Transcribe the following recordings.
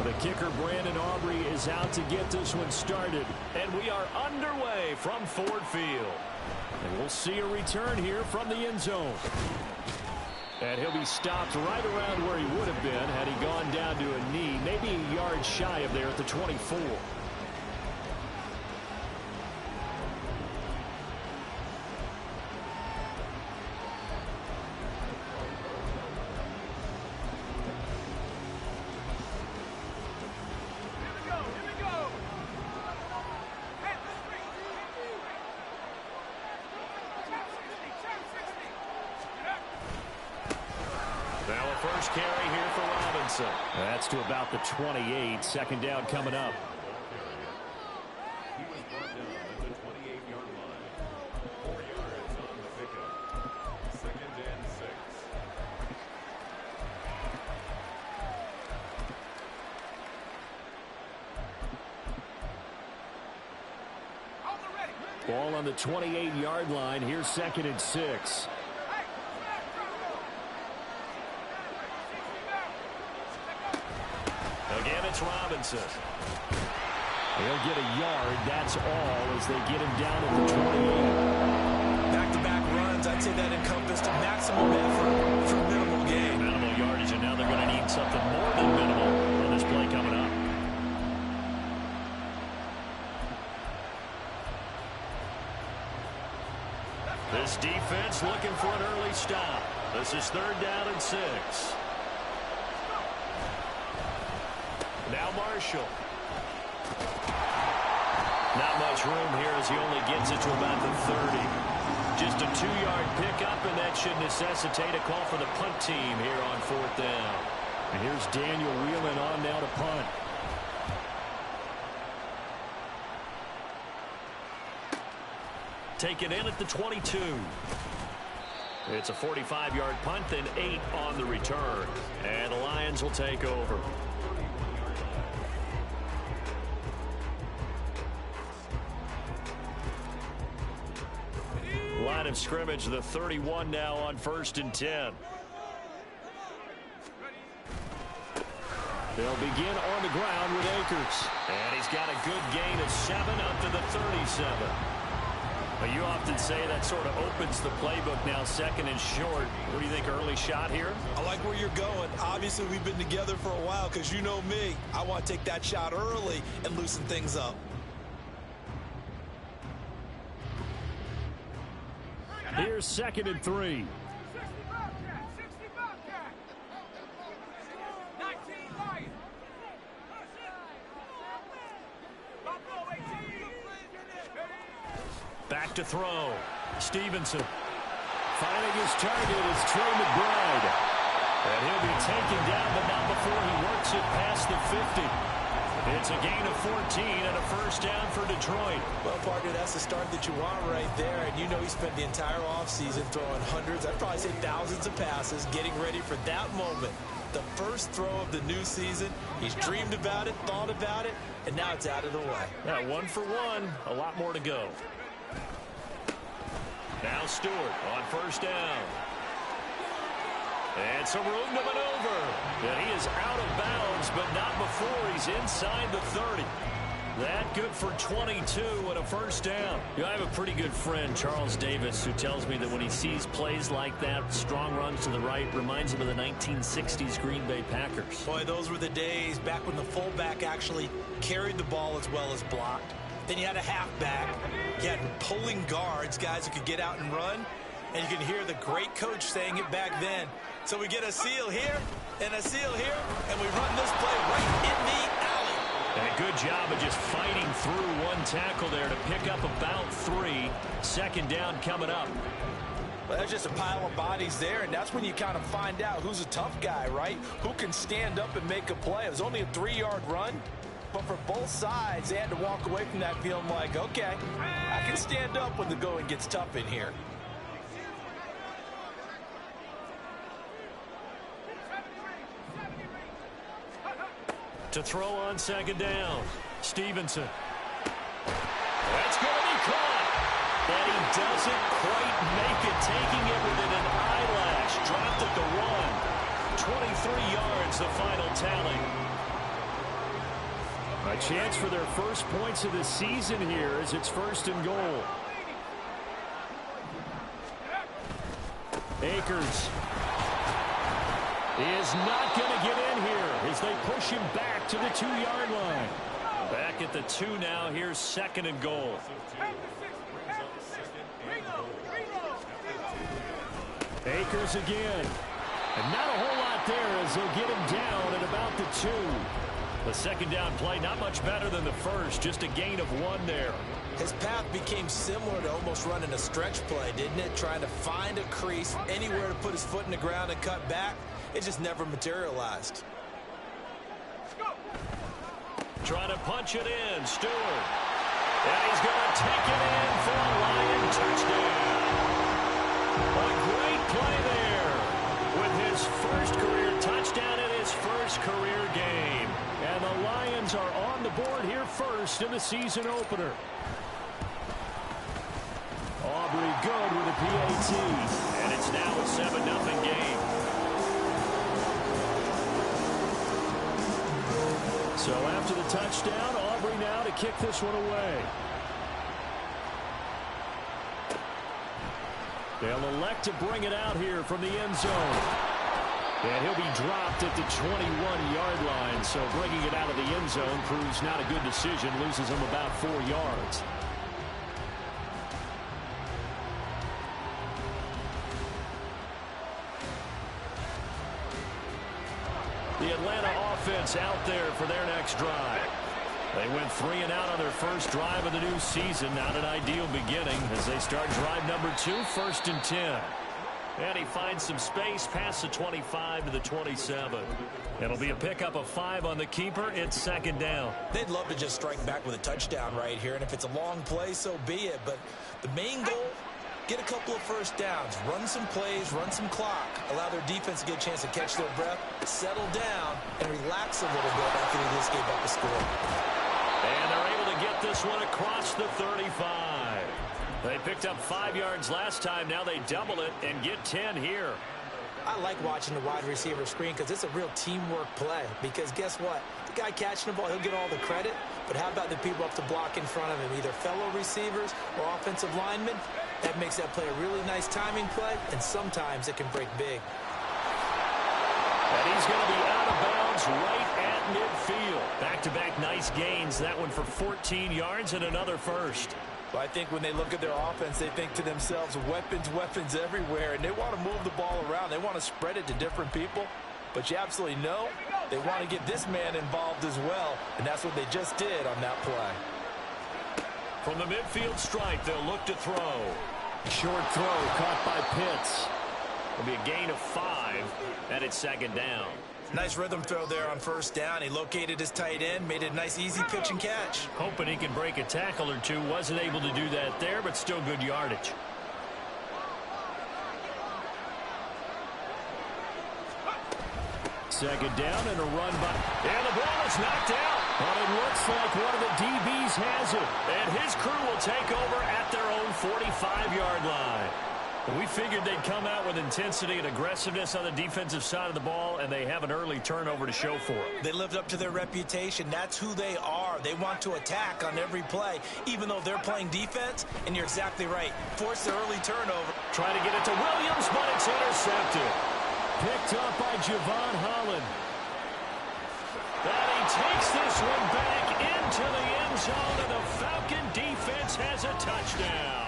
The kicker, Brandon Aubrey, is out to get this one started. And we are underway from Ford Field. And we'll see a return here from the end zone. And he'll be stopped right around where he would have been had he gone down to a knee, maybe a yard shy of there at the 24. First carry here for Robinson. That's to about the 28. Second down coming up. He was brought down at the 28-yard line. 4 yards on the pickup. Second and 6. Ball on the 28-yard line. Here's second and 6. Again, it's Robinson. He'll get a yard. That's all as they get him down at the 28. Back-to-back runs, I'd say that encompassed a maximum effort for minimal gain. Minimal yardage, and now they're going to need something more than minimal on this play coming up. This defense looking for an early stop. This is third down and 6. Now Marshall. Not much room here as he only gets it to about the 30. Just a 2-yard pickup, and that should necessitate a call for the punt team here on fourth down. And here's Daniel Whelan on now to punt. Taken in at the 22. It's a 45-yard punt, then 8 on the return. And the Lions will take over. Line of scrimmage, the 31 now on 1st and 10. They'll begin on the ground with Akers. And he's got a good gain of 7 up to the 37. But you often say that sort of opens the playbook now, second and short. What do you think, early shot here? I like where you're going. Obviously, we've been together for a while because you know me. I want to take that shot early and loosen things up. Here's 2nd and 3. Back to throw. Stevenson. Finding his target is Trey McBride. And he'll be taken down, but not before he works it past the 50. It's a gain of 14 and a first down for Detroit. Well, partner, that's the start that you want right there. And you know he spent the entire offseason throwing hundreds, I'd probably say thousands of passes, getting ready for that moment. The first throw of the new season. He's dreamed about it, thought about it, and now it's out of the way. Yeah, 1 for 1. A lot more to go. Now Stewart on first down. And some room to maneuver. And he is out of bounds, but not before he's inside the 30. That good for 22 and a first down. You know, I have a pretty good friend, Charles Davis, who tells me that when he sees plays like that, strong runs to the right, reminds him of the 1960s Green Bay Packers. Boy, those were the days back when the fullback actually carried the ball as well as blocked. Then you had a halfback. You had pulling guards, guys who could get out and run. And you can hear the great coach saying it back then. So we get a seal here and a seal here, and we run this play right in the alley. And a good job of just fighting through one tackle there to pick up about 3. Second down coming up. Well, that's just a pile of bodies there, and that's when you kind of find out who's a tough guy, right? Who can stand up and make a play. It was only a 3-yard run, but for both sides, they had to walk away from that feeling like, okay, I can stand up when the going gets tough in here. To throw on second down. Stevenson. That's going to be caught. And he doesn't quite make it, taking it within an eyelash. Dropped at the 1. 23 yards, the final tally. A chance for their first points of the season here as it's 1st and goal. Akers is not going to get in here as they push him back to the 2-yard line. Back at the 2 now. Here's 2nd and goal. Akers again. And not a whole lot there as they'll get him down at about the 2. The 2nd down play, not much better than the first, just a gain of 1 there. His path became similar to almost running a stretch play, didn't it? Trying to find a crease, anywhere to put his foot in the ground and cut back. It just never materialized. Trying to punch it in, Stewart. And he's going to take it in for a Lion touchdown. A great play there with his first career touchdown in his first career game. And the Lions are on the board here first in the season opener. Aubrey good with a PAT. And it's now a 7-0 game. So after the touchdown, Aubrey now to kick this one away. They'll elect to bring it out here from the end zone. And he'll be dropped at the 21-yard line. So bringing it out of the end zone proves not a good decision. Loses him about 4 yards. The Atlanta offense out there for their next drive. They went 3 and out on their first drive of the new season. Not an ideal beginning as they start drive number 2, 1st and 10. And he finds some space past the 25 to the 27. It'll be a pickup of 5 on the keeper. It's 2nd down. They'd love to just strike back with a touchdown right here, and if it's a long play, so be it. But the main goal, get a couple of first downs, run some plays, run some clock, allow their defense to get a chance to catch their breath, settle down, and relax a little bit after they just gave up a score. And they're able to get this one across the 35. They picked up 5 yards last time. Now they double it and get 10 here. I like watching the wide receiver screen because it's a real teamwork play. Because guess what? The guy catching the ball, he'll get all the credit. But how about the people up to block in front of him, either fellow receivers or offensive linemen? That makes that play a really nice timing play, and sometimes it can break big. And he's going to be out of bounds right at midfield. Back-to-back nice gains. That one for 14 yards and another first. Well, I think when they look at their offense, they think to themselves, weapons everywhere, and they want to move the ball around. They want to spread it to different people. But you absolutely know they want to get this man involved as well, and that's what they just did on that play. From the midfield stripe, they'll look to throw. Short throw caught by Pitts. It'll be a gain of 5, and it's 2nd down. Nice rhythm throw there on 1st down. He located his tight end, made it a nice easy pitch and catch. Hoping he can break a tackle or two. Wasn't able to do that there, but still good yardage. Second down and a run by. And the ball is knocked out. But it looks like one of the DBs has it. And his crew will take over at their own 45-yard line. We figured they'd come out with intensity and aggressiveness on the defensive side of the ball, and they have an early turnover to show for it. They lived up to their reputation. That's who they are. They want to attack on every play, even though they're playing defense, and you're exactly right. Force the early turnover. Try to get it to Williams, but it's intercepted. Picked up by Javon Holland. And he takes this one back into the end zone, and the Falcon defense has a touchdown.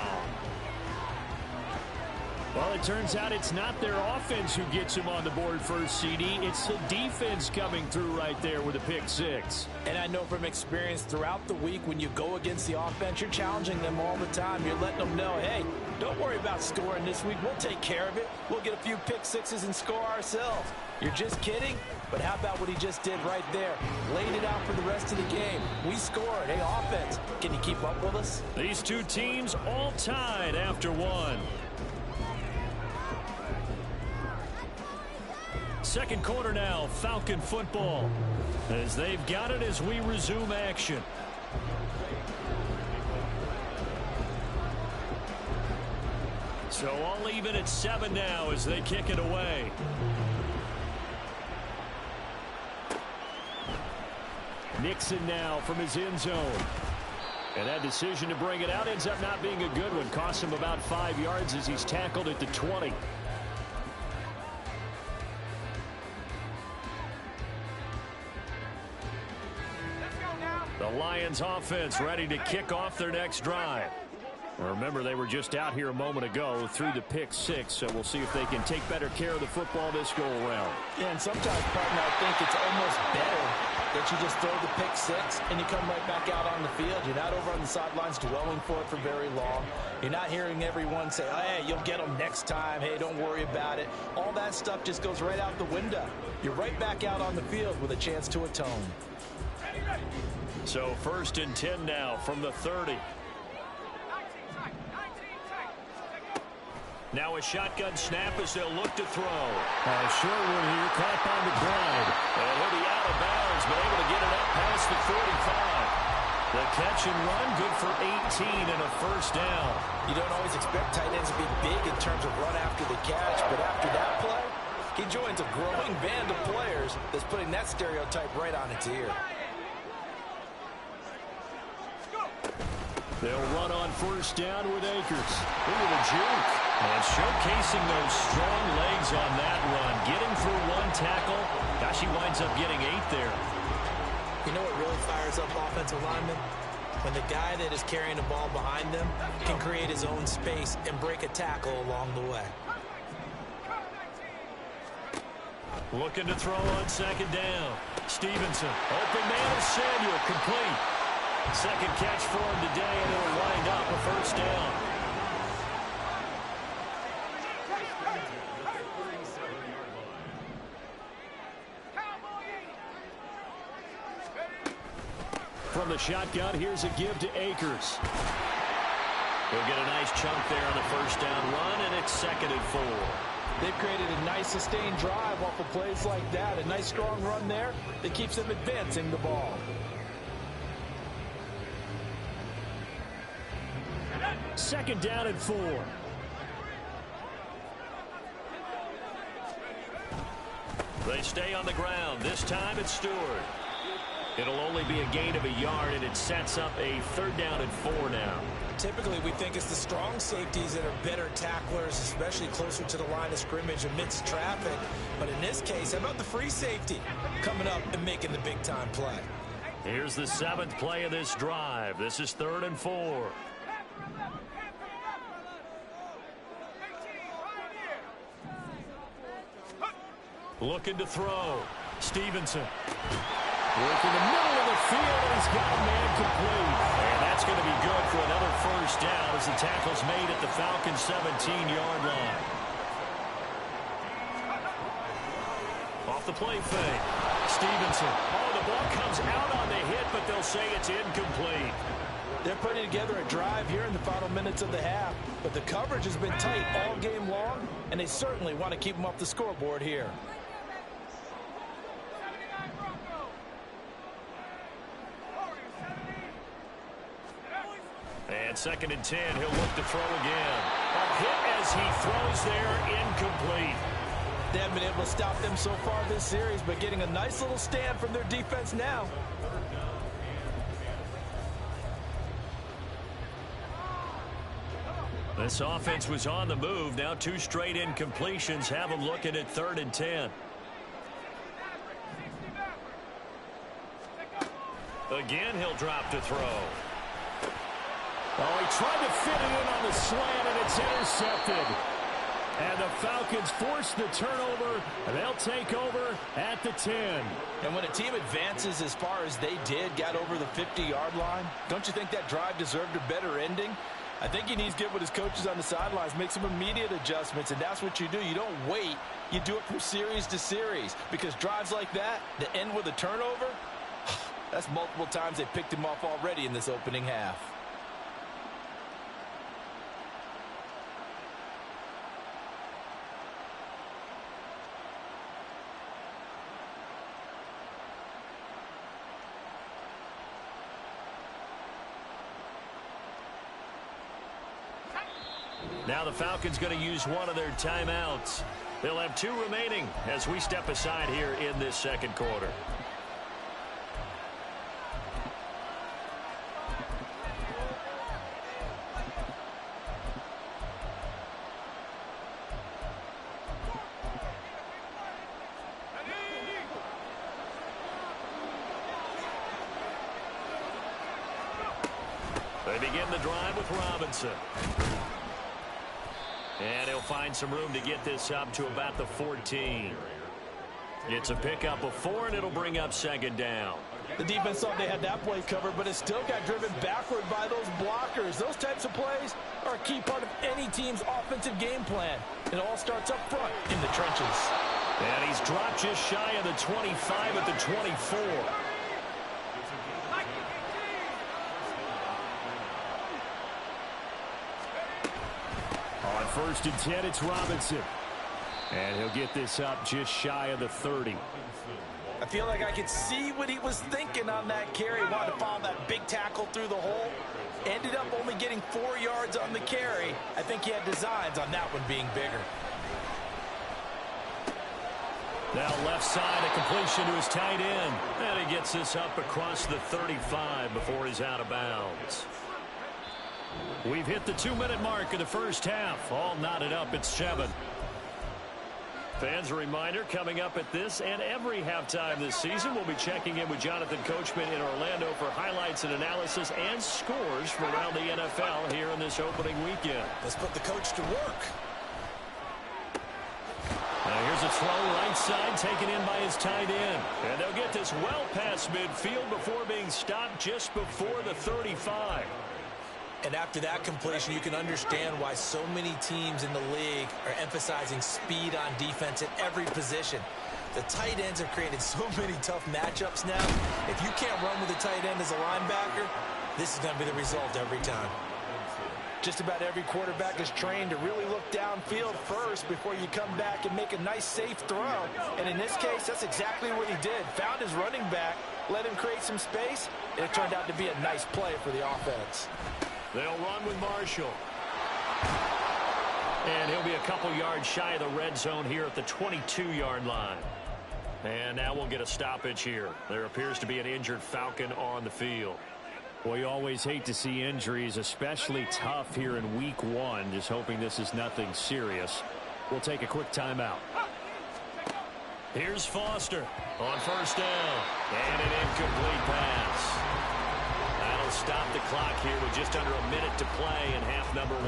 Well, it turns out it's not their offense who gets him on the board first, CD. It's the defense coming through right there with a pick 6. And I know from experience throughout the week, when you go against the offense, you're challenging them all the time. You're letting them know, hey, don't worry about scoring this week. We'll take care of it. We'll get a few pick 6s and score ourselves. You're just kidding? But how about what he just did right there? Laid it out for the rest of the game. We scored. Hey, offense, can you keep up with us? These two teams all tied after 1. Second quarter now, Falcon football, as they've got it as we resume action. So all even at 7 now as they kick it away. Nixon now from his end zone. And that decision to bring it out ends up not being a good one. Costs him about 5 yards as he's tackled at the 20. The Lions offense ready to kick off their next drive. Remember, they were just out here a moment ago through the pick 6, so we'll see if they can take better care of the football this go-around. Yeah, and sometimes, partner, I think it's almost better that you just throw the pick 6 and you come right back out on the field. You're not over on the sidelines dwelling for it for very long. You're not hearing everyone say, oh, hey, you'll get them next time. Hey, don't worry about it. All that stuff just goes right out the window. You're right back out on the field with a chance to atone. So 1st and 10 now from the 30. Now a shotgun snap as they'll look to throw. Short one here, caught on the ground. And he'll be out of bounds, but able to get it up past the 45. The catch and run, good for 18 and a first down. You don't always expect tight ends to be big in terms of run after the catch, but after that play, he joins a growing band of players that's putting that stereotype right on its ear. They'll run on 1st down with Akers. Look at the juke. And showcasing those strong legs on that run. Getting through 1 tackle. Gosh, he winds up getting 8 there. You know what really fires up offensive linemen? When the guy that is carrying the ball behind them can create his own space and break a tackle along the way. Looking to throw on 2nd down. Stevenson. Open man is Samuel. Complete. Second catch for him today, and it'll wind up a first down. From the shotgun, here's a give to Akers. He'll get a nice chunk there on the 1st down run, and it's 2nd and 4. They've created a nice sustained drive off of plays like that. A nice strong run there that keeps them advancing the ball. 2nd down and 4. They stay on the ground. This time it's Stewart. It'll only be a gain of a yard, and it sets up a 3rd down and 4 now. Typically, we think it's the strong safeties that are better tacklers, especially closer to the line of scrimmage amidst traffic. But in this case, how about the free safety coming up and making the big-time play? Here's the 7th play of this drive. This is 3rd and 4. Looking to throw. Stevenson. Working the middle of the field, and he's got a man complete. And that's going to be good for another first down as the tackle's made at the Falcons' 17-yard line. Off the play fake. Stevenson. Oh, the ball comes out on the hit, but they'll say it's incomplete. They're putting together a drive here in the final minutes of the half, but the coverage has been tight all game long, and they certainly want to keep them off the scoreboard here. And 2nd and 10, he'll look to throw again. A hit as he throws there, incomplete. They haven't been able to stop them so far this series, but getting a nice little stand from their defense now. This offense was on the move. Now 2 straight incompletions have them looking at 3rd and 10. Again, he'll drop to throw. Oh, he tried to fit it in on the slant, and it's intercepted. And the Falcons force the turnover, and they'll take over at the 10. And when a team advances as far as they did, got over the 50-yard line, don't you think that drive deserved a better ending? I think he needs to get with his coaches on the sidelines, make some immediate adjustments, and that's what you do. You don't wait. You do it from series to series, because drives like that end with a turnover, that's multiple times they picked him off already in this opening half. Now the Falcons going to use one of their timeouts. They'll have 2 remaining as we step aside here in this 2nd quarter. They begin the drive with Robinson. And he'll find some room to get this up to about the 14. It's a pickup of 4, and it'll bring up second down. The defense thought they had that play covered, but it still got driven backward by those blockers. Those types of plays are a key part of any team's offensive game plan. It all starts up front in the trenches. And he's dropped just shy of the 25 at the 24. On 1st and 10, it's Robinson. And he'll get this up just shy of the 30. I feel like I could see what he was thinking on that carry. Wanted to follow that big tackle through the hole. Ended up only getting 4 yards on the carry. I think he had designs on that one being bigger. Now left side, a completion to his tight end. And he gets this up across the 35 before he's out of bounds. We've hit the 2-minute mark of the first half. All knotted up at 7. Fans, a reminder, coming up at this and every halftime this season, we'll be checking in with Jonathan Coachman in Orlando for highlights and analysis and scores from around the NFL here in this opening weekend. Let's put the coach to work. Now here's a throw right side taken in by his tight end. And they'll get this well past midfield before being stopped just before the 35. And after that completion, you can understand why so many teams in the league are emphasizing speed on defense at every position. The tight ends have created so many tough matchups now. If you can't run with a tight end as a linebacker, this is going to be the result every time. Just about every quarterback is trained to really look downfield first before you come back and make a nice, safe throw. And in this case, that's exactly what he did. Found his running back, let him create some space, and it turned out to be a nice play for the offense. They'll run with Marshall. And he'll be a couple yards shy of the red zone here at the 22-yard line. And now we'll get a stoppage here. There appears to be an injured Falcon on the field. Well, you always hate to see injuries, especially tough here in week 1. Just hoping this is nothing serious. We'll take a quick timeout. Here's Foster on first down. And an incomplete pass. That'll stop the clock here with just under a minute to play in half number 1.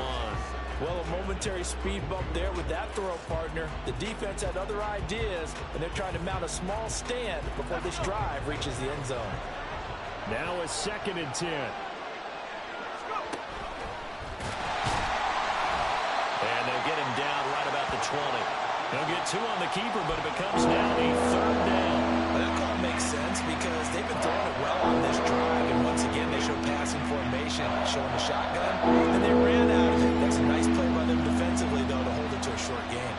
Well, a momentary speed bump there with that throw, partner. The defense had other ideas, and they're trying to mount a small stand before this drive reaches the end zone. Now a 2nd and 10. And they'll get him down right about the 20. They'll get 2 on the keeper, but it becomes now a 3rd down. Well, that call makes sense because they've been throwing it well on this drive. And once again, they show passing formation, showing the shotgun. And they ran out of it. That's a nice play by them defensively, though, to hold it to a short game.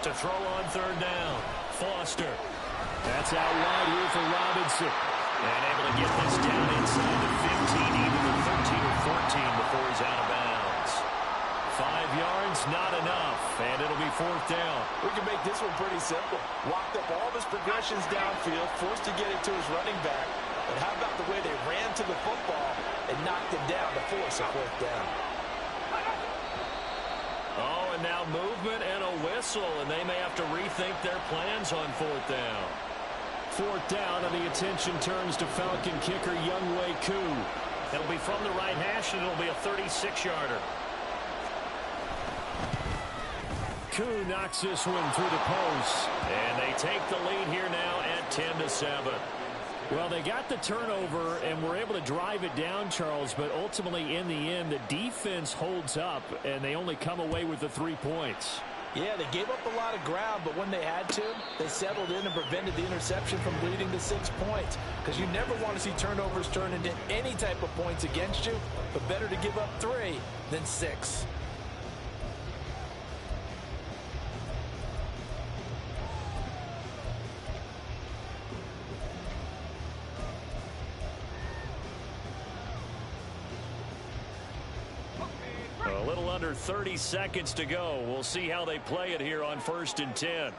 To throw on 3rd down. Foster. That's out wide here for Robinson. And able to get this down inside the 15, even the 13 or 14 before he's out of bounds. 5 yards, not enough, and it'll be 4th down. We can make this one pretty simple. Walked up all of his progressions downfield, forced to get it to his running back. But how about the way they ran to the football and knocked him down to force a 4th down? Oh, and now movement and a whistle, and they may have to rethink their plans on 4th down. 4th down, and the attention turns to Falcon kicker Younghoe Koo. It'll be from the right hash, and it'll be a 36-yarder. Koo knocks this one through the post, and they take the lead here now at 10-7. Well, they got the turnover and were able to drive it down, Charles, but ultimately in the end, the defense holds up, and they only come away with the 3 points. Yeah, they gave up a lot of ground, but when they had to, they settled in and prevented the interception from leading to 6 points. Because you never want to see turnovers turn into any type of points against you, but better to give up 3 than 6. A little under 30 seconds to go. We'll see how they play it here on 1st and 10.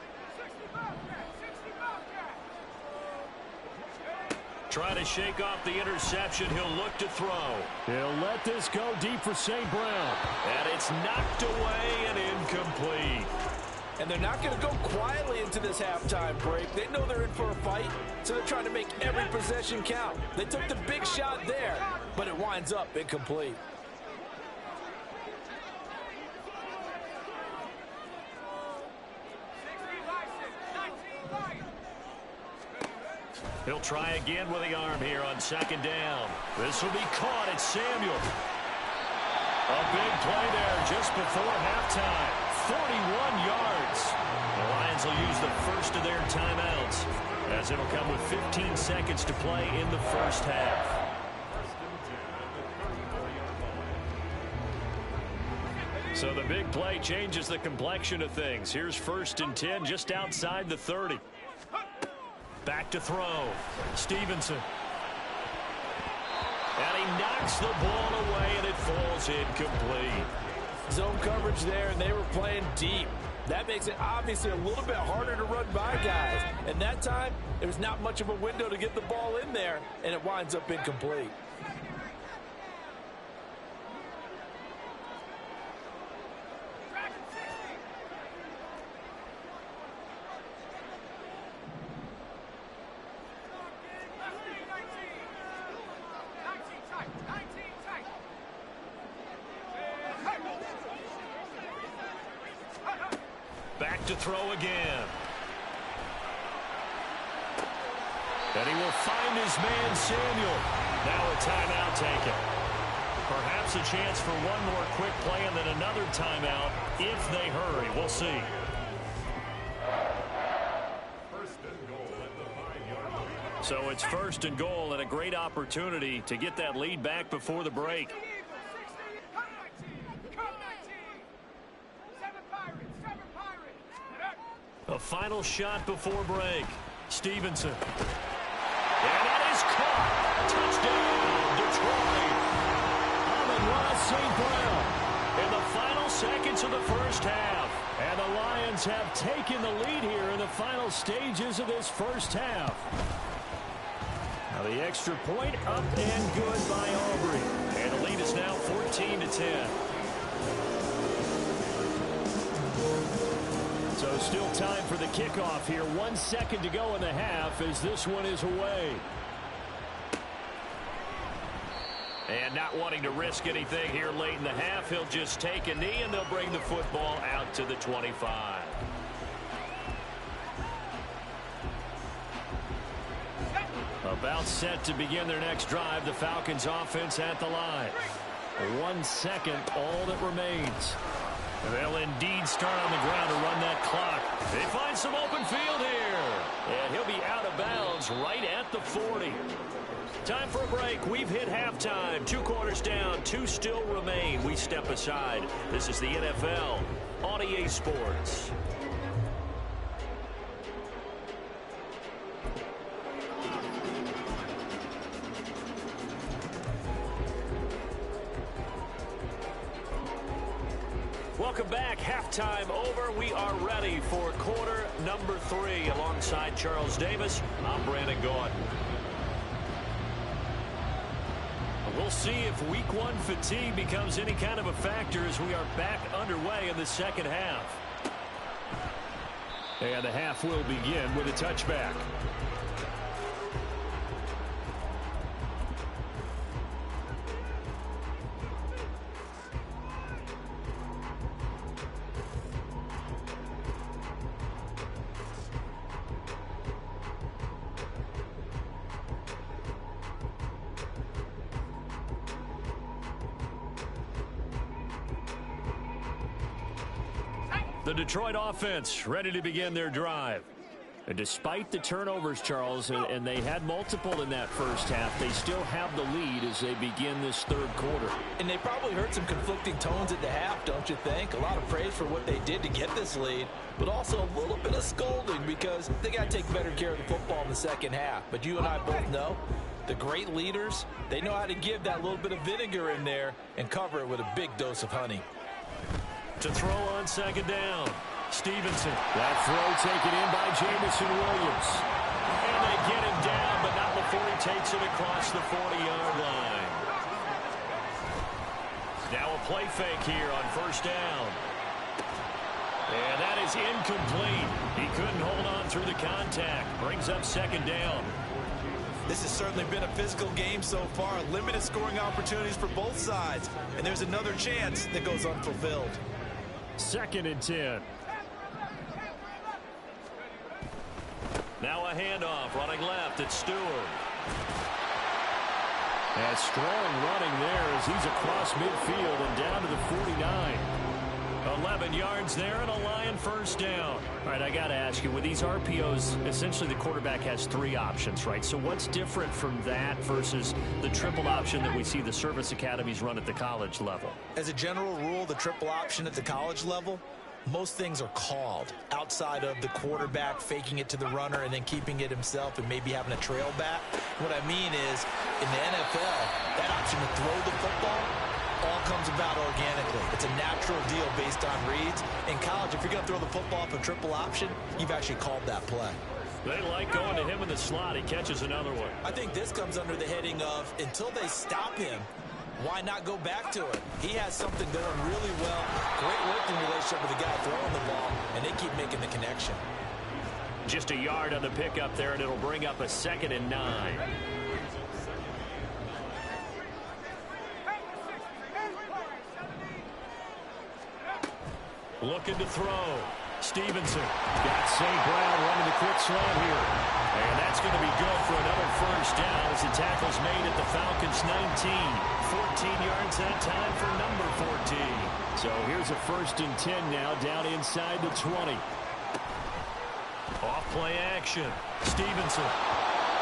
Trying to shake off the interception. He'll look to throw. He'll let this go deep for St. Brown. And it's knocked away and incomplete. And And they're not going to go quietly into this halftime break. They know they're in for a fight, so they're trying to make every possession count. They took the big shot there, but it winds up incomplete. He'll try again with the arm here on second down. This will be caught at Samuel. A big play there just before halftime. 41 yards. The Lions will use the first of their timeouts, as it'll come with 15 seconds to play in the first half. So the big play changes the complexion of things. Here's 1st and 10 just outside the 30. Back to throw. Stevenson. And he knocks the ball away, and it falls incomplete. Zone coverage there, and they were playing deep. That makes it obviously a little bit harder to run by guys. And that time, there was not much of a window to get the ball in there, and it winds up incomplete. Back to throw again. And he will find his man, Samuel. Now a timeout taken. Perhaps a chance for one more quick play and then another timeout if they hurry. We'll see. So it's 1st and goal, and a great opportunity to get that lead back before the break. A final shot before break. Stevenson. And that is caught. Touchdown, Detroit. Amon-Ra St. Brown in the final seconds of the first half. And the Lions have taken the lead here in the final stages of this first half. Now the extra point up and good by Aubrey. And the lead is now 14-10. So still time for the kickoff here. 1 second to go in the half as this one is away. And not wanting to risk anything here late in the half, he'll just take a knee and they'll bring the football out to the 25. About set to begin their next drive. The Falcons offense at the line. 1 second, all that remains. They'll indeed start on the ground to run that clock. They find some open field here. And he'll be out of bounds right at the 40. Time for a break. We've hit halftime. 2 quarters down. 2 still remain. We step aside. This is the NFL on EA Sports. Welcome back. Halftime over. We are ready for quarter number 3. Alongside Charles Davis, I'm Brandon Gaudin. We'll see if week 1 fatigue becomes any kind of a factor as we are back underway in the second half. And the half will begin with a touchback. The Detroit offense ready to begin their drive. And despite the turnovers, Charles, and they had multiple in that first half, they still have the lead as they begin this third quarter. And they probably heard some conflicting tones at the half, don't you think? A lot of praise for what they did to get this lead, but also a little bit of scolding because they got to take better care of the football in the second half. But you and I both know the great leaders, they know how to give that little bit of vinegar in there and cover it with a big dose of honey. To throw on second down. Stevenson. That throw taken in by Jamison Williams. And they get him down, but not before he takes it across the 40-yard line. Now a play fake here on first down. And that is incomplete. He couldn't hold on through the contact. Brings up second down. This has certainly been a physical game so far. Limited scoring opportunities for both sides. And there's another chance that goes unfulfilled. 2nd and 10. Now a handoff, running left, it's Stewart. And strong running there as he's across midfield and down to the 49. 11 yards there and a Lion first down. All right, I got to ask you, with these RPOs, essentially the quarterback has 3 options, right? So what's different from that versus the triple option that we see the service academies run at the college level? As a general rule, the triple option at the college level, most things are called outside of the quarterback faking it to the runner and then keeping it himself and maybe having a trail back. What I mean is, in the NFL, that option to throw the football all comes about organically. It's a natural deal based on reads. In college, if you're going to throw the football off a triple option, you've actually called that play. They like going to him in the slot. He catches another one. I think this comes under the heading of, until they stop him, why not go back to it? He has something going really well. Great working relationship with the guy throwing the ball, and they keep making the connection. Just a yard on the pickup there, and it'll bring up a 2nd and 9. Looking to throw. Stevenson got St. Brown running the quick slant here. And that's going to be good for another first down as the tackle's made at the Falcons 19. 14 yards that time for number 14. So here's a 1st and 10 now down inside the 20. Off play action. Stevenson.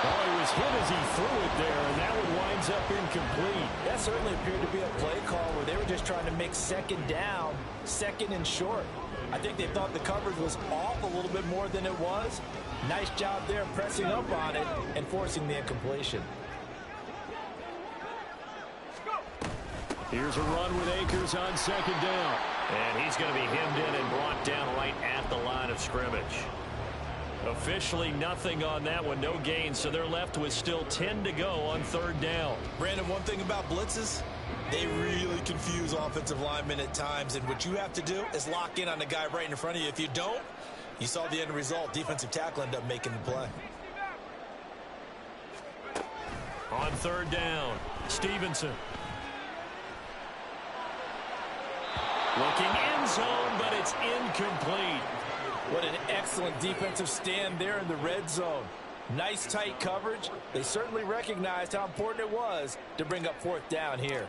Oh, he was hit as he threw it there, and that one winds up incomplete. That certainly appeared to be a play call where they were just trying to make second down, 2nd and short. I think they thought the coverage was off a little bit more than it was. Nice job there pressing up on it and forcing the incompletion. Here's a run with Akers on 2nd down. And he's going to be hemmed in and brought down right at the line of scrimmage. Officially nothing on that one, no gain, so they're left with still 10 to go on 3rd down. Brandon, one thing about blitzes, they really confuse offensive linemen at times, and what you have to do is lock in on the guy right in front of you. If you don't, you saw the end result. Defensive tackle ended up making the play. On 3rd down, Stevenson. Looking end zone, but it's incomplete. What an excellent defensive stand there in the red zone. Nice tight coverage. They certainly recognized how important it was to bring up 4th down here.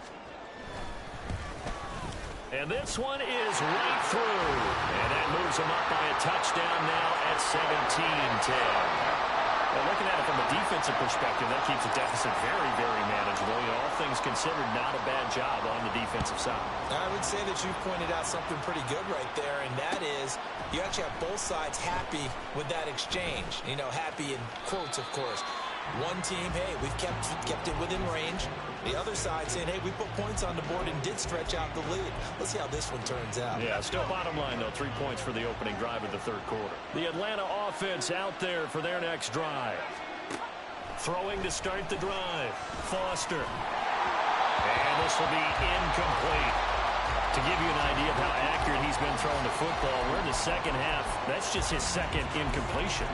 And this one is right through. And that moves them up by a touchdown now at 17-10. Well, looking at it from a defensive perspective, that keeps the deficit very, very manageable. You know, all things considered, not a bad job on the defensive side. I would say that you've pointed out something pretty good right there, and that is you actually have both sides happy with that exchange. You know, happy in quotes, of course. One team, hey, we've kept it within range. The other side saying, hey, we put points on the board and did stretch out the lead. Let's see how this one turns out. Yeah, still bottom line, though, 3 points for the opening drive of the 3rd quarter. The Atlanta offense out there for their next drive. Throwing to start the drive. Foster. And this will be incomplete. To give you an idea of how accurate he's been throwing the football, we're in the 2nd half. That's just his 2nd incompletion.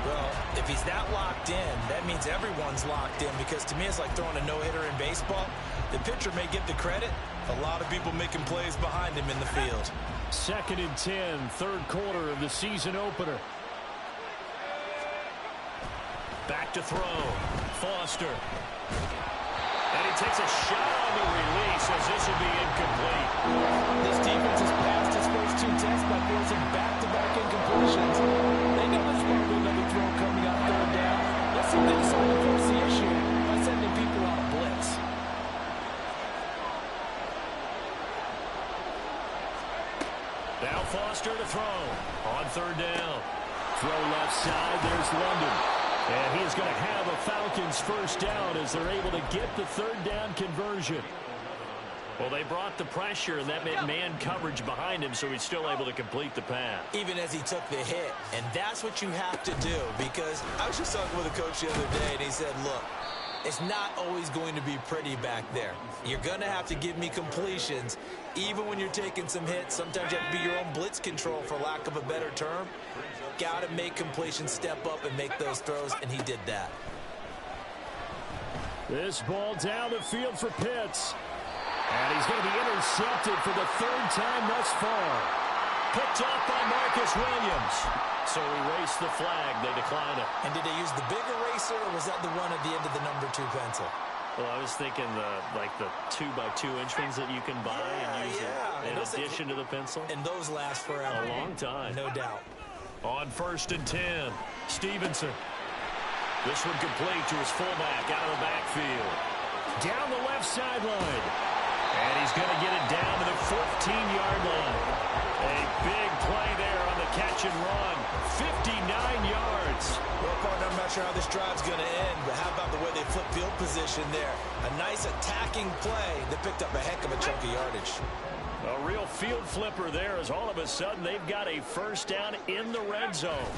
Well, if he's that locked in, that means everyone's locked in, because to me it's like throwing a no-hitter in baseball. The pitcher may get the credit. A lot of people making plays behind him in the field. 2nd and 10, 3rd quarter of the season opener. Back to throw. Foster. And he takes a shot on the release as this will be incomplete. This defense has passed its first 2 tests by forcing back-to-back incompletions. They know there's probably another throw coming on 3rd down. Let's see if they decide to force the issue by sending people on a blitz. Now Foster to throw. On 3rd down. Throw left side. There's London. And he is going to have a Falcons first down as they're able to get the 3rd down conversion. Well, they brought the pressure, and that meant man coverage behind him, so he's still able to complete the pass. Even as he took the hit. And that's what you have to do, because I was just talking with a coach the other day, and he said, look, It's not always going to be pretty back there. You're going to have to give me completions, even when you're taking some hits. Sometimes you have to be your own blitz control, for lack of a better term. Got to make completions, step up and make those throws, and he did that. This ball down the field for Pitts. And he's going to be intercepted for the third time thus far. Picked off by Marcus Williams. So erase the flag. They decline it. And did they use the big eraser, or was that the one at the end of the number 2 pencil? Well, I was thinking the 2x2 inch ones that you can buy and use in addition to the pencil. And those last forever. A long time. No doubt. On 1st and 10, Stevenson. This one complete to his fullback out of the backfield. Down the left sideline. And he's going to get it down to the 14-yard line. A big play there on the catch and run. 59 yards. Well, partner, I'm not sure how this drive's going to end, but how about the way they flip field position there? A nice attacking play that picked up a heck of a chunk of yardage. A real field flipper there, as all of a sudden they've got a first down in the red zone.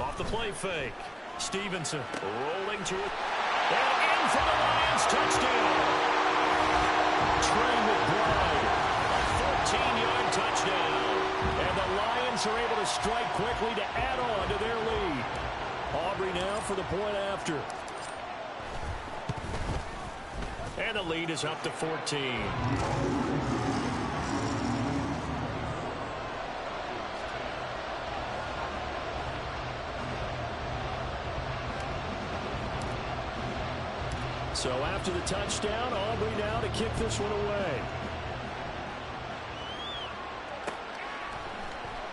Off the play fake. Stevenson rolling to it. And in for the Lions. Touchdown. Trey McBride. A 14-yard touchdown. And the Lions are able to strike quickly to add on to their lead. Aubrey now for the point after. And the lead is up to 14. So after the touchdown, Aubrey now to kick this one away.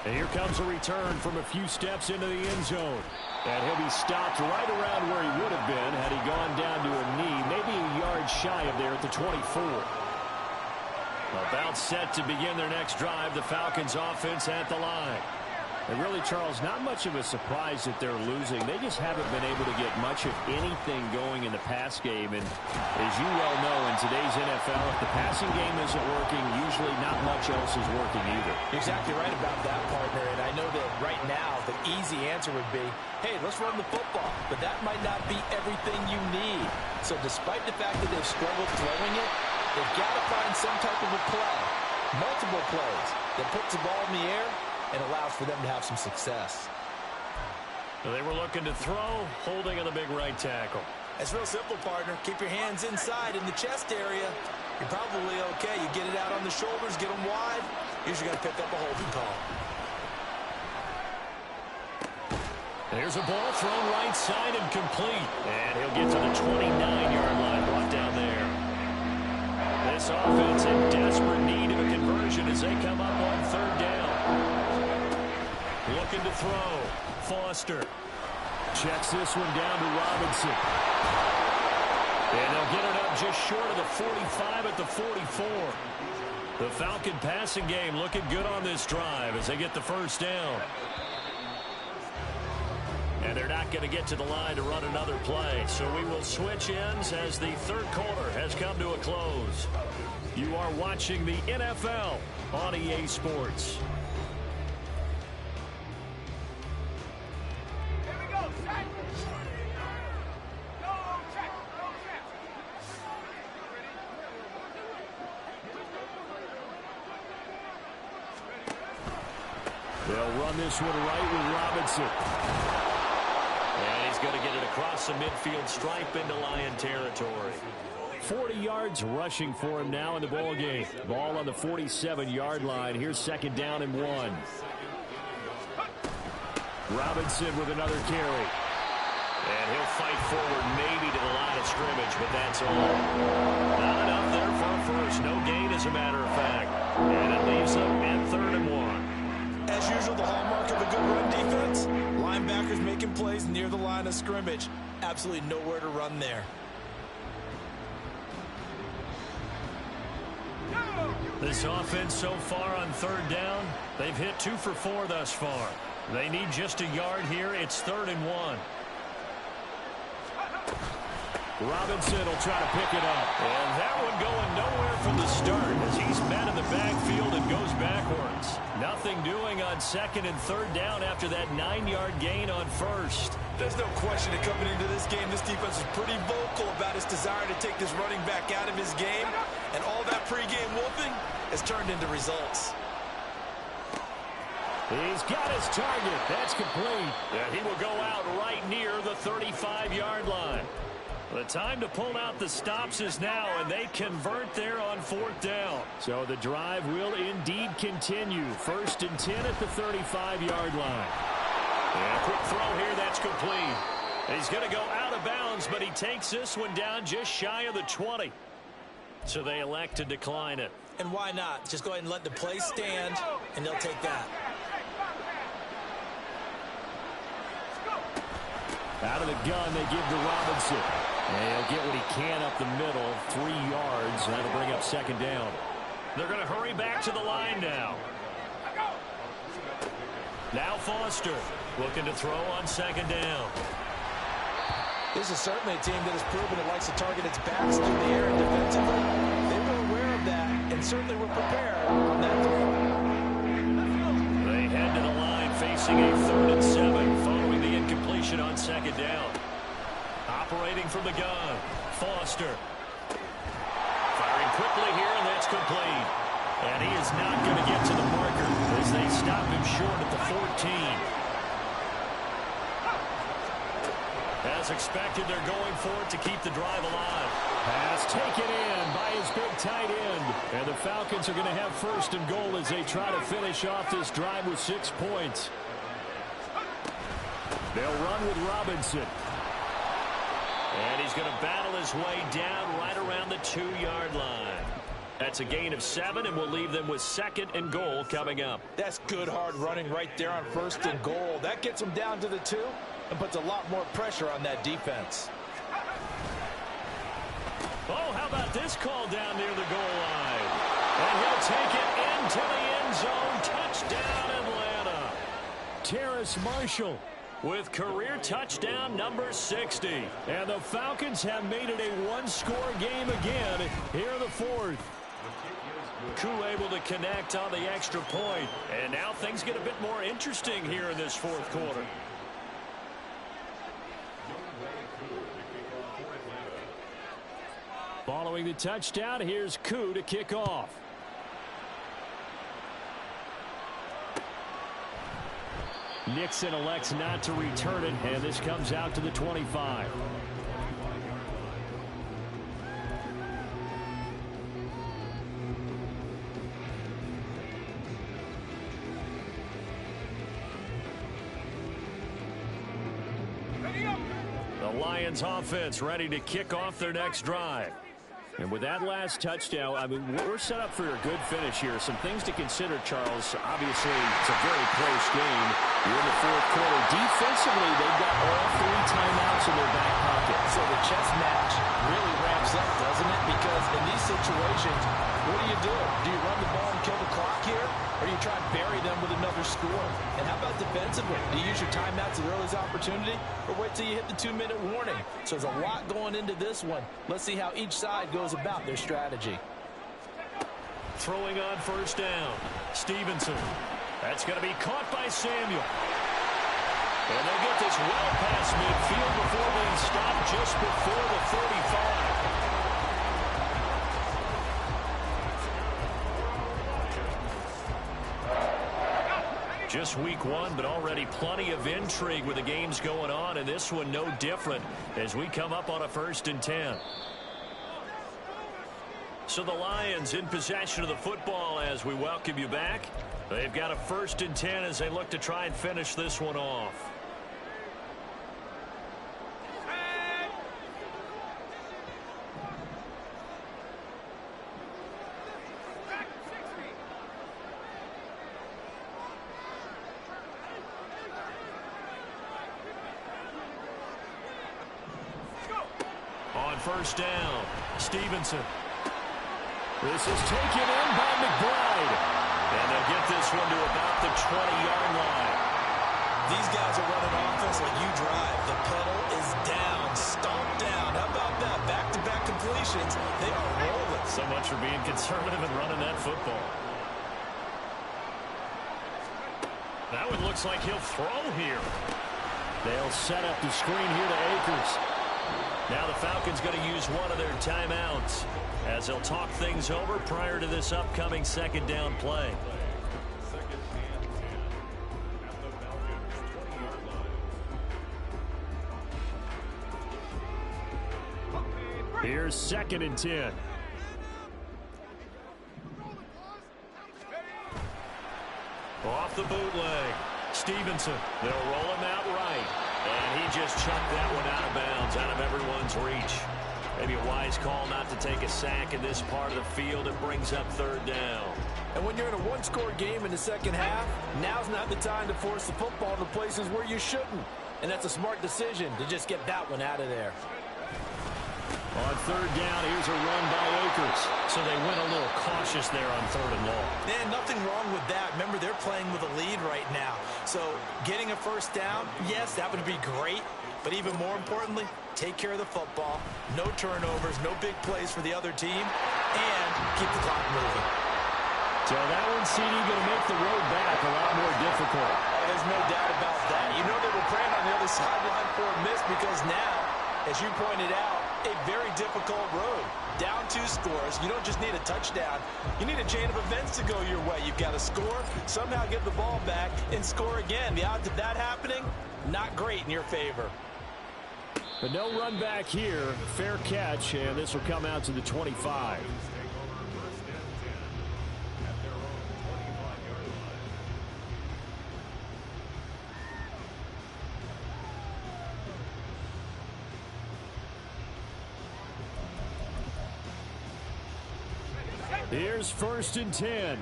And here comes a return from a few steps into the end zone. And he'll be stopped right around where he would have been had he gone down to a knee, maybe a yard shy of there at the 24. About set to begin their next drive, the Falcons offense at the line. And really, Charles, not much of a surprise that they're losing. They just haven't been able to get much of anything going in the pass game. And as you well know, in today's NFL, if the passing game isn't working, usually not much else is working either. Exactly right about that, partner. And I know that right now the easy answer would be, hey, let's run the football. But that might not be everything you need. So despite the fact that they've struggled throwing it, they've got to find some type of a play, multiple plays, that puts the ball in the air and allows for them to have some success. They were looking to throw, holding on the big right tackle. It's real simple, partner. Keep your hands inside in the chest area. You're probably okay. You get it out on the shoulders, get them wide. Usually got to pick up a holding call. There's a ball thrown right side and complete. And he'll get to the 29-yard line, brought down there. This offense in desperate need of a conversion as they come up on third down. Looking to throw. Foster checks this one down to Robinson. And they'll get it up just short of the 45 at the 44. The Falcon passing game looking good on this drive as they get the first down. And they're not going to get to the line to run another play. So we will switch ends as the third quarter has come to a close. You are watching the NFL on EA Sports. They'll run this one right with Robinson. And he's going to get it across the midfield stripe into Lion territory. 40 yards rushing for him now in the ball game. Ball on the 47-yard line. Here's second down and 1. Robinson with another carry. And he'll fight forward maybe to the line of scrimmage, but that's all. Not enough there for a first. No gain, as a matter of fact. And it leaves them at 3rd and 1. As usual, the hallmark of a good run defense, linebackers making plays near the line of scrimmage. Absolutely nowhere to run there. This offense so far on third down, they've hit 2 for 4 thus far. They need just a yard here. It's 3rd and 1. Robinson will try to pick it up. And that one going nowhere from the start as he's met in the backfield and goes backwards. Nothing doing on second and third down after that 9-yard gain on first. There's no question that coming into this game, this defense is pretty vocal about its desire to take this running back out of his game. And all that pregame wolfing has turned into results. He's got his target. That's complete. And he will go out right near the 35-yard line. The time to pull out the stops is now, and they convert there on fourth down. So the drive will indeed continue. 1st and 10 at the 35-yard line. And a quick throw here, that's complete. He's going to go out of bounds, but he takes this one down just shy of the 20. So they elect to decline it. And why not? Just go ahead and let the play stand, and they'll take that. Out of the gun, they give to Robinson. And he'll get what he can up the middle, 3 yards. That'll bring up 2nd down. They're going to hurry back to the line now. Now Foster looking to throw on 2nd down. This is certainly a team that has proven it likes to target its backs through the air and defensively. They were aware of that and certainly were prepared on that throw. They head to the line facing a 3rd and 7 following the incompletion on 2nd down. Operating from the gun, Foster. Firing quickly here, and that's complete. And he is not going to get to the marker as they stop him short at the 14. As expected, they're going for it to keep the drive alive. Pass taken in by his big tight end. And the Falcons are going to have 1st and goal as they try to finish off this drive with 6 points. They'll run with Robinson. And he's going to battle his way down right around the 2-yard line. That's a gain of 7, and we'll leave them with 2nd and goal coming up. That's good hard running right there on 1st and goal. That gets them down to the 2 and puts a lot more pressure on that defense. Oh, how about this call down near the goal line? And he'll take it into the end zone. Touchdown, Atlanta. Terrace Marshall with career touchdown number 60. And the Falcons have made it a 1-score game again here in the 4th. Koo able to connect on the extra point. And now things get a bit more interesting here in this 4th quarter. Following the touchdown, here's Koo to kick off. Nixon elects not to return it, and this comes out to the 25. The Lions offense ready to kick off their next drive. And with that last touchdown, I mean, we're set up for a good finish here. Some things to consider, Charles. Obviously, it's a very close game. You're in the 4th quarter. Defensively, they've got all 3 timeouts in their back pocket. So the chess match really ramps up, doesn't it? Because in these situations, what do? Do you run the ball and kill the clock here? Or do you try and bury them with another score? And how about defensively? Do you use your timeouts at the earliest opportunity? Or wait till you hit the 2-minute warning? So there's a lot going into this one. Let's see how each side goes about their strategy. Throwing on 1st down. Stevenson. That's going to be caught by Samuel. And they'll get this well past midfield before being stopped just before the 35. Just week 1, but already plenty of intrigue with the games going on, and this one no different as we come up on a 1st and 10. So the Lions in possession of the football as we welcome you back. They've got a 1st and 10 as they look to try and finish this one off. On 1st down, Stevenson. This is taken in by McBride. And they'll get this one to about the 20-yard line. These guys are running offense like you drive. The pedal is down, stomped down. How about that? Back-to-back completions. They are rolling. So much for being conservative and running that football. That one looks like he'll throw here. They'll set up the screen here to Akers. Now the Falcons going to use one of their timeouts as they'll talk things over prior to this upcoming second down play. Second and 10 at the Falcons 20-yard line. Here's second and 10. Off the bootleg. Stevenson. They'll roll him out right. And he just chucked that one out of bounds, out of everyone's reach. Maybe a wise call not to take a sack in this part of the field. It brings up third down. And when you're in a one-score game in the second half, now's not the time to force the football to places where you shouldn't. And that's a smart decision to just get that one out of there. On third down, here's a run by Akers. So they went a little cautious there on third and long. Man, nothing wrong with that. Remember, they're playing with a lead right now. So getting a first down, yes, that would be great. But even more importantly, take care of the football. No turnovers, no big plays for the other team, and keep the clock moving. So that one, CD, going to make the road back a lot more difficult. Oh, there's no doubt about that. You know they were praying on the other sideline for a miss because now, as you pointed out, a very difficult road. Down 2 scores. You don't just need a touchdown. You need a chain of events to go your way. You've got to score, somehow give the ball back, and score again. The odds of that happening, not great in your favor. But no run back here. Fair catch, and this will come out to the 25. Here's first and 10.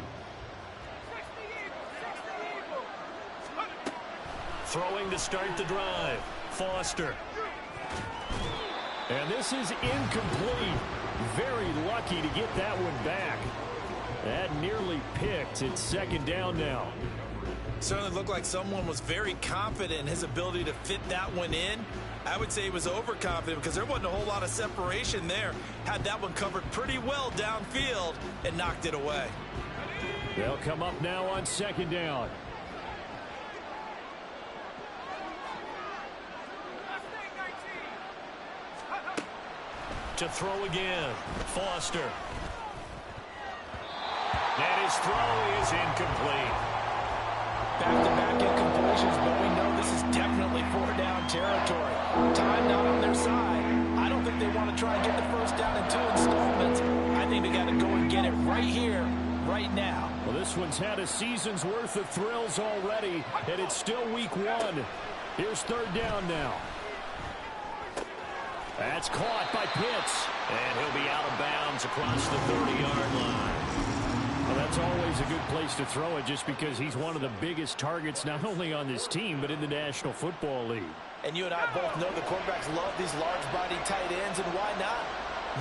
Throwing to start the drive. Foster. And this is incomplete. Very lucky to get that one back. That nearly picked. It's second down now. Certainly looked like someone was very confident in his ability to fit that one in. I would say he was overconfident because there wasn't a whole lot of separation there. Had that one covered pretty well downfield and knocked it away. They'll come up now on second down. To throw again. Foster. And his throw is incomplete. Back-to-back incompletions, but we know this is definitely 4-down territory. Time not on their side. I don't think they want to try and get the first down in 2 installments. I think they got to go and get it right here, right now. Well, this one's had a season's worth of thrills already, and it's still week 1. Here's third down now. That's caught by Pitts, and he'll be out of bounds across the 30-yard line. Well, that's always a good place to throw it just because he's one of the biggest targets not only on this team but in the National Football League. And you and I both know the quarterbacks love these large-body tight ends, and why not?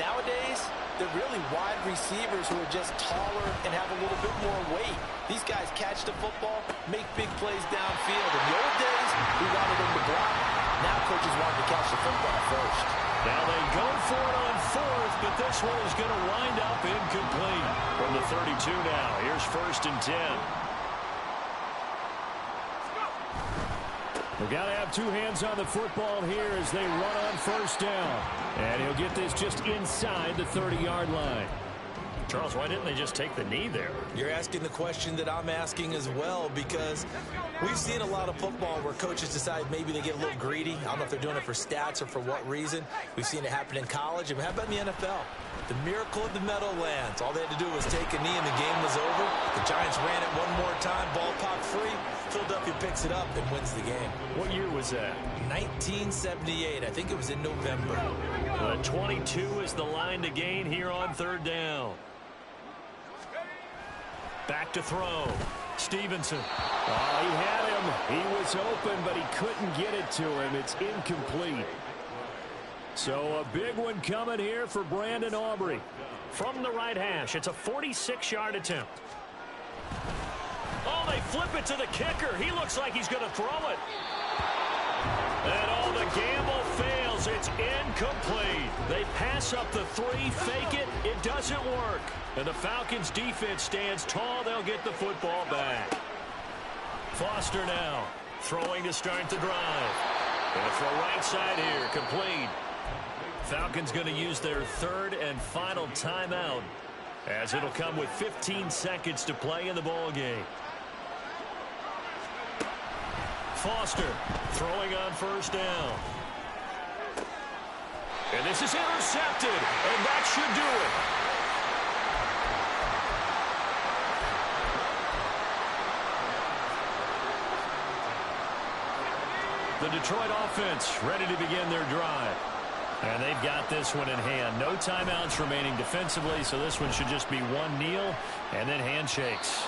Nowadays, they're really wide receivers who are just taller and have a little bit more weight. These guys catch the football, make big plays downfield. In the old days, we wanted them to block. Now coaches want them to catch the football first. Now they go for it on fourth, but this one is going to wind up incomplete. From the 32 now, here's first and 10. We've got to have 2 hands on the football here as they run on first down. And he'll get this just inside the 30-yard line. Charles, why didn't they just take the knee there? You're asking the question that I'm asking as well, because we've seen a lot of football where coaches decide maybe they get a little greedy. I don't know if they're doing it for stats or for what reason. We've seen it happen in college. And how about in the NFL? The miracle of the Meadowlands. All they had to do was take a knee and the game was over. The Giants ran it one more time, ball popped free. Philadelphia picks it up and wins the game. What year was that? 1978. I think it was in November. 22 is the line to gain here on third down. Back to throw. Stevenson. Oh, he had him. He was open, but he couldn't get it to him. It's incomplete. So a big one coming here for Brandon Aubrey. From the right hash, it's a 46-yard attempt. Oh, they flip it to the kicker. He looks like he's going to throw it. And all the gamble fails. It's incomplete. They pass up the 3, fake it. It doesn't work. And the Falcons defense stands tall. They'll get the football back. Foster now throwing to start the drive. Going to throw right side here. Complete. Falcons going to use their 3rd and final timeout, as it'll come with 15 seconds to play in the ball game. Foster throwing on first down. And this is intercepted, and that should do it. The Detroit offense ready to begin their drive. And they've got this one in hand. No timeouts remaining defensively, so this one should just be one kneel and then handshakes.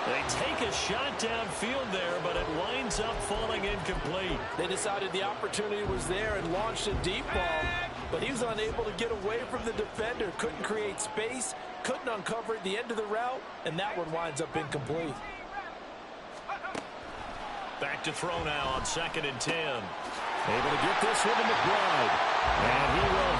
They take a shot downfield there, but it winds up falling incomplete. They decided the opportunity was there and launched a deep ball, but he was unable to get away from the defender. Couldn't create space, couldn't uncover at the end of the route, and that one winds up incomplete. Back to throw now on 2nd and 10. Able to get this one to McBride. And he will